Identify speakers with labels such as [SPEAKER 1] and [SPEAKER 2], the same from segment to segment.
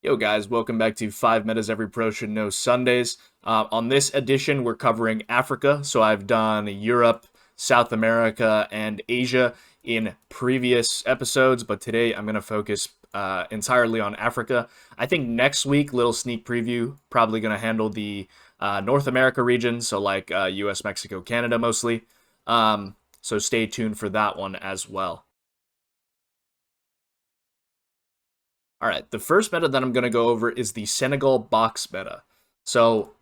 [SPEAKER 1] Yo guys, welcome back to 5 Metas Every Pro Should Know Sundays. On this edition, we're covering Africa. So I've done Europe, South America, and Asia in previous episodes, but today I'm going to focus entirely on Africa. I think next week, little sneak preview, probably going to handle the North America region, so like US, Mexico, Canada mostly. So stay tuned for that one as well. All right, the first meta that I'm going to go over is the Senegal Box meta. So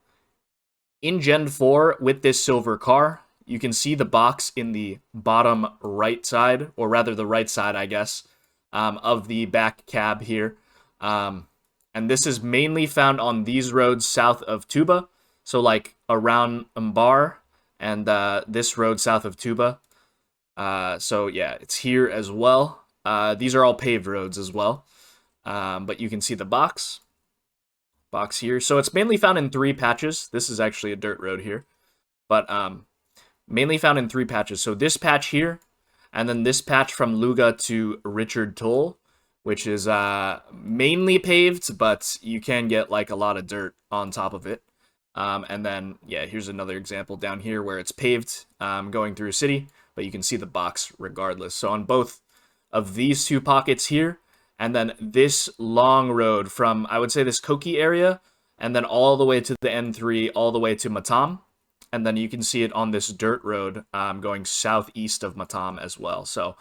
[SPEAKER 1] in Gen 4 with this silver car, you can see the box in the bottom right side, or rather the right side, I guess, of the back cab here. And this is mainly found on these roads south of Tuba, so like around Mbar and this road south of Tuba. So yeah, it's here as well. These are all paved roads as well. But you can see the box here. So it's mainly found in 3 patches. This is actually a dirt road here, but mainly found in 3 patches. So this patch here, and then this patch from Luga to Richard Toll, which is mainly paved, but you can get like a lot of dirt on top of it. And then, yeah, here's another example down here where it's paved going through a city, but you can see the box regardless. So on both of these 2 pockets here, and then this long road from, I would say, this Koki area, and then all the way to the N3, all the way to Matam. And then you can see it on this dirt road going southeast of Matam as well. So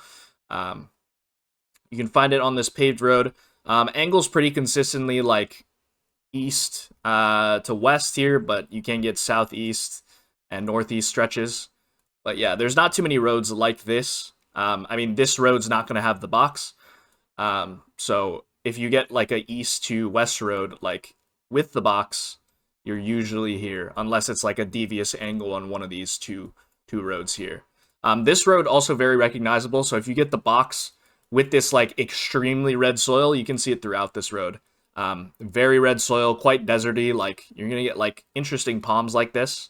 [SPEAKER 1] you can find it on this paved road. Angles pretty consistently like east to west here, but you can get southeast and northeast stretches. But yeah, there's not too many roads like this. I mean, this road's not going to have the box. So if you get like a east to west road, like with the box, you're usually here, unless it's like a devious angle on one of these two roads here. This road also very recognizable. So if you get the box with this like extremely red soil, you can see it throughout this road. Very red soil, quite deserty. Like you're going to get like interesting palms like this.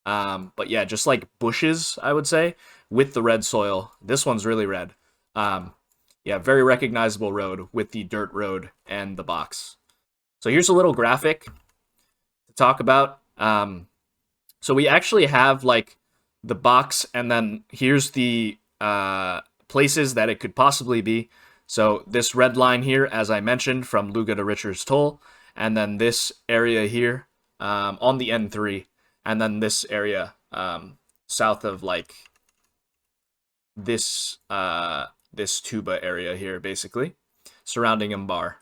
[SPEAKER 1] But yeah, just like bushes, I would say, with the red soil. This one's really red. Yeah, very recognizable road with the dirt road and the box. So here's a little graphic to talk about. So we actually have like the box, and then here's the places that it could possibly be. So this red line here, as I mentioned, from Luga to Richards Toll, and then this area here on the N3, and then this area south of like this this Tuba area here, basically, surrounding Mbar.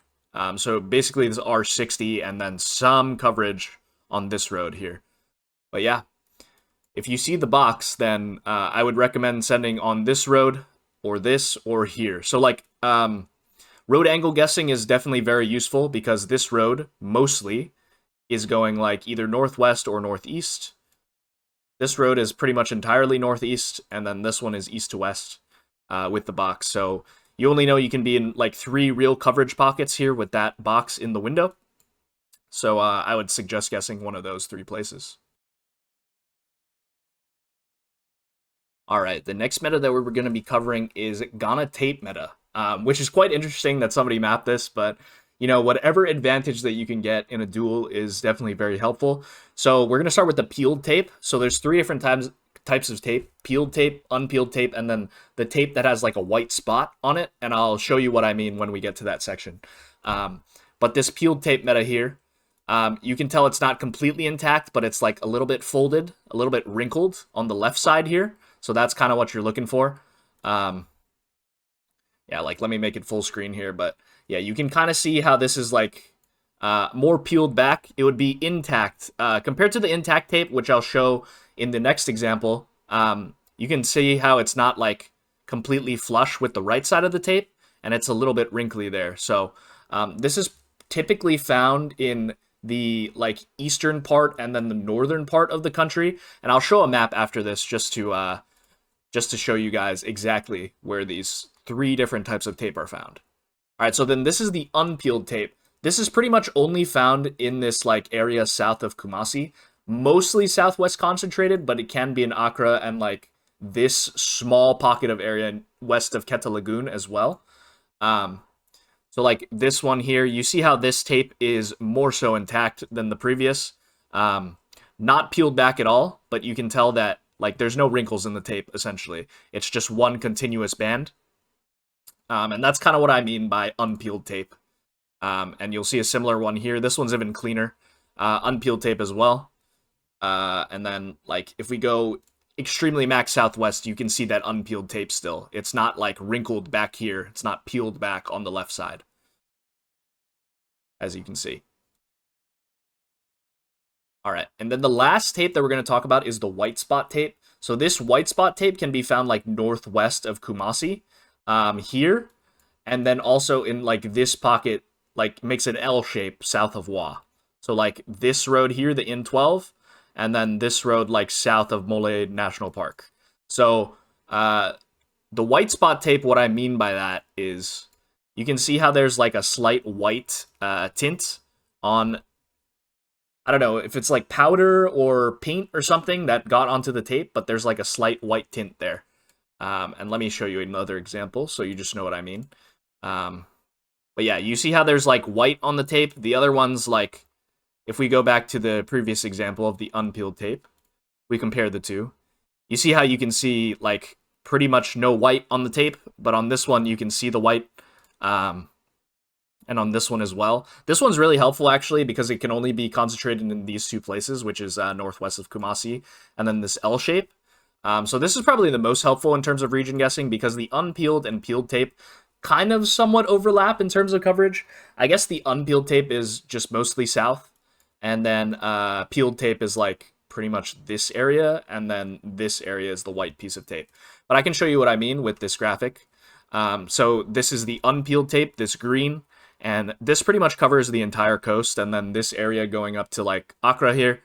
[SPEAKER 1] So basically this R60 and then some coverage on this road here. But yeah, if you see the box, then I would recommend sending on this road or this or here. So like road angle guessing is definitely very useful because this road mostly is going like either northwest or northeast. This road is pretty much entirely northeast, and then this one is east to west. With the box. So you only know you can be in like 3 real coverage pockets here with that box in the window. So I would suggest guessing one of those 3 places. All right, the next meta that we're going to be covering is Ghana tape meta, which is quite interesting that somebody mapped this, but you know, whatever advantage that you can get in a duel is definitely very helpful. So we're going to start with the peeled tape. So there's 3 different types of tape: peeled tape, unpeeled tape, and then the tape that has like a white spot on it, and I'll show you what I mean when we get to that section. But this peeled tape meta here, you can tell it's not completely intact, but it's like a little bit folded, a little bit wrinkled on the left side here, so that's kind of what you're looking for. Yeah, like let me make it full screen here, but yeah, you can kind of see how this is like more peeled back. It would be intact compared to the intact tape, which I'll show in the next example. You can see how it's not like completely flush with the right side of the tape, and it's a little bit wrinkly there. So this is typically found in the like eastern part and then the northern part of the country, and I'll show a map after this just to show you guys exactly where these 3 different types of tape are found. All right, so then this is the unpeeled tape. This is pretty much only found in this like area south of Kumasi, mostly southwest concentrated, but it can be in Accra and like this small pocket of area west of Keta Lagoon as well. So So like this one here, you see how this tape is more so intact than the previous. Not peeled back at all, but you can tell that like there's no wrinkles in the tape, essentially. It's just one continuous band. And that's kind of what I mean by unpeeled tape. And you'll see a similar one here. This one's even cleaner. Unpeeled tape as well. And then, like, if we go extremely max southwest, you can see that unpeeled tape still. It's not, like, wrinkled back here. It's not peeled back on the left side, as you can see. All right, and then the last tape that we're going to talk about is the white spot tape. So this white spot tape can be found, like, northwest of Kumasi, here, and then also in, like, this pocket, like, makes an L shape south of Wa. So, like, this road here, the N12, and then this road, like, south of Mole National Park. So, the white spot tape, what I mean by that is you can see how there's, like, a slight white tint on, I don't know if it's, like, powder or paint or something that got onto the tape, but there's, like, a slight white tint there. And let me show you another example so you just know what I mean. But yeah, you see how there's, like, white on the tape? The other one's, like, if we go back to the previous example of the unpeeled tape, we compare the two. You see how you can see, like, pretty much no white on the tape, but on this one you can see the white, and on this one as well. This one's really helpful, actually, because it can only be concentrated in these two places, which is northwest of Kumasi, and then this L shape. So this is probably the most helpful in terms of region guessing, because the unpeeled and peeled tape kind of somewhat overlap in terms of coverage. I guess the unpeeled tape is just mostly south, and then peeled tape is like pretty much this area, and then this area is the white piece of tape. But I can show you what I mean with this graphic. So this is the unpeeled tape, this green, and this pretty much covers the entire coast, and then this area going up to like Accra here.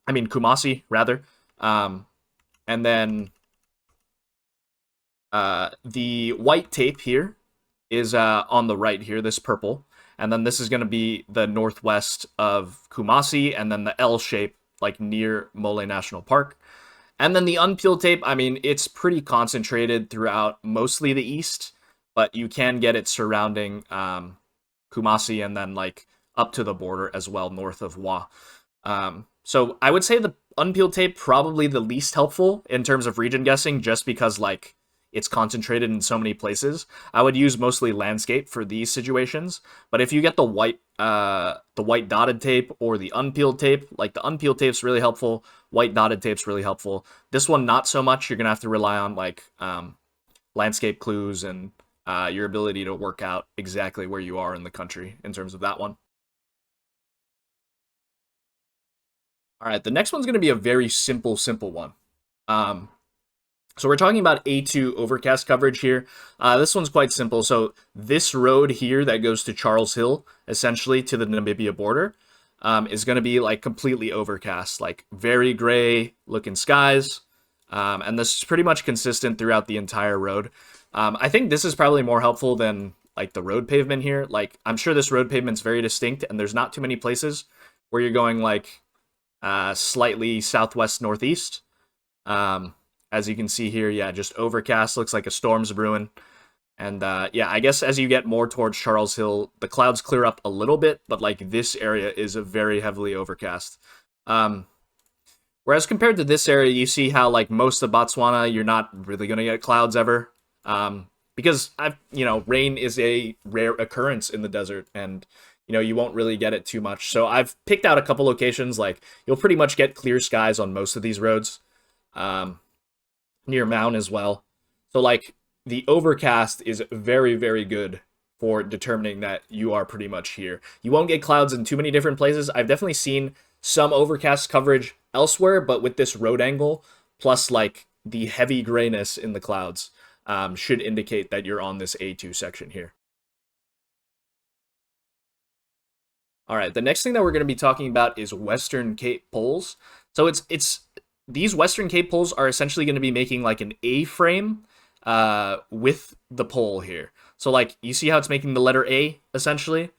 [SPEAKER 1] Kumasi, rather. And then the white tape here is on the right here, this purple. And then this is going to be the northwest of Kumasi, and then the L shape, like near Mole National Park. And then the unpeeled tape, I mean, it's pretty concentrated throughout mostly the east, but you can get it surrounding Kumasi and then like up to the border as well, north of Wa. So I would say the unpeeled tape probably the least helpful in terms of region guessing, just because like it's concentrated in so many places. I would use mostly landscape for these situations, but if you get the white dotted tape or the unpeeled tape, like the unpeeled tape's really helpful, white dotted tape's really helpful. This one not so much. You're gonna have to rely on like landscape clues and your ability to work out exactly where you are in the country in terms of that one. All right, the next one's going to be a very simple one. So we're talking about A2 overcast coverage here. This one's quite simple. So this road here that goes to Charles Hill, essentially to the Namibia border, is going to be like completely overcast, like very gray looking skies. And this is pretty much consistent throughout the entire road. I think this is probably more helpful than like the road pavement here. Like I'm sure this road pavement's very distinct, and there's not too many places where you're going like slightly southwest northeast. As you can see here, yeah, just overcast, looks like a storm's brewing. And yeah, I guess as you get more towards Charles Hill, the clouds clear up a little bit, but like this area is a very heavily overcast. Whereas compared to this area, you see how like most of Botswana, you're not really going to get clouds ever. Because rain is a rare occurrence in the desert, and you won't really get it too much. So I've picked out a couple locations, like you'll pretty much get clear skies on most of these roads. Near Mound as well. So like the overcast is very, very good for determining that you are pretty much here. You won't get clouds in too many different places. I've definitely seen some overcast coverage elsewhere, but with this road angle, plus like the heavy grayness in the clouds, should indicate that you're on this A2 section here. All right, the next thing that we're going to be talking about is Western Cape poles. So it's these Western Cape poles are essentially going to be making like an A-frame with the pole here. So like you see how it's making the letter A essentially?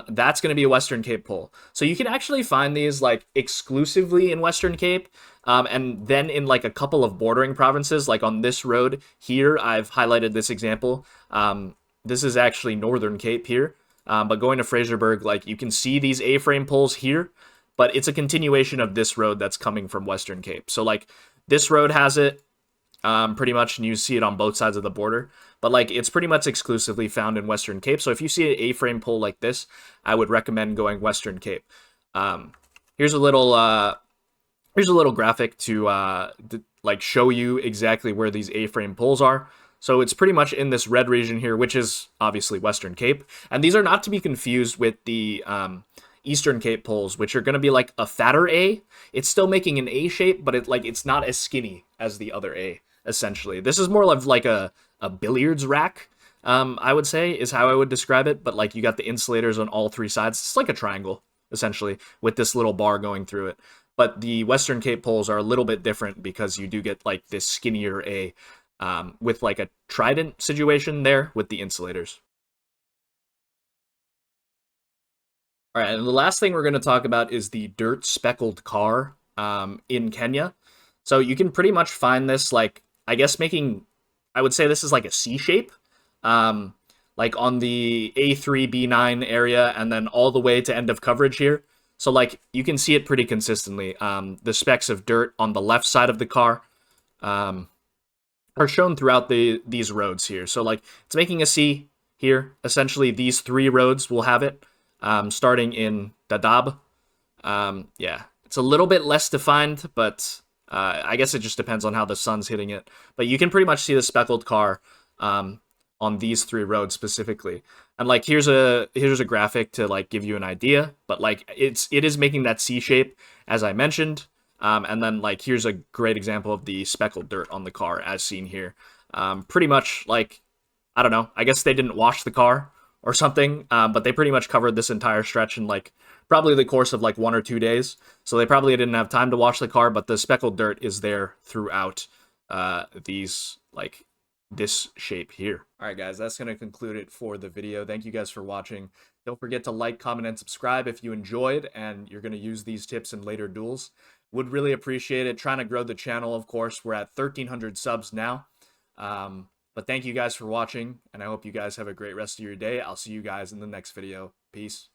[SPEAKER 1] That's going to be a Western Cape pole. So you can actually find these like exclusively in Western Cape, and then in like a couple of bordering provinces, like on this road here, I've highlighted this example. this is actually Northern Cape here. But going to Fraserburg, like you can see these A-frame poles here, but it's a continuation of this road that's coming from Western Cape. So like this road has it pretty much, and you see it on both sides of the border. But like it's pretty much exclusively found in Western Cape. So if you see an A-frame pole like this, I would recommend going Western Cape. Um, here's a little graphic to like show you exactly where these A-frame poles are. So it's pretty much in this red region here, which is obviously Western Cape. And these are not to be confused with the Eastern Cape poles, which are going to be like a fatter A. It's still making an A shape, but it's not as skinny as the other A, essentially. This is more of like a billiards rack, I would say, is how I would describe it. But like you got the insulators on all three sides. It's like a triangle, essentially, with this little bar going through it. But the Western Cape poles are a little bit different because you do get like this skinnier A with like a trident situation there with the insulators. All right, and the last thing we're going to talk about is the dirt speckled car in Kenya. So you can pretty much find this like, I guess I would say this is like a C shape, um, like on the A3, B9 area, and then all the way to end of coverage here. So like you can see it pretty consistently. The specks of dirt on the left side of the car um, are shown throughout these roads here. So like it's making a C here. Essentially, these three roads will have it, starting in Dadaab. Yeah, it's a little bit less defined, but I guess it just depends on how the sun's hitting it. But you can pretty much see the speckled car on these three roads specifically. And like here's a graphic to like give you an idea, but like it is making that C shape as I mentioned. And then like here's a great example of the speckled dirt on the car as seen here. Pretty much like I don't know. I guess they didn't wash the car or something, but they pretty much covered this entire stretch in like probably the course of like 1 or 2 days. So they probably didn't have time to wash the car, but the speckled dirt is there throughout these like this shape here. All right, guys, that's going to conclude it for the video. Thank you guys for watching. Don't forget to like, comment, and subscribe if you enjoyed and you're going to use these tips in later duels. Would really appreciate it. Trying to grow the channel, of course. We're at 1,300 subs now. But thank you guys for watching, and I hope you guys have a great rest of your day. I'll see you guys in the next video. Peace.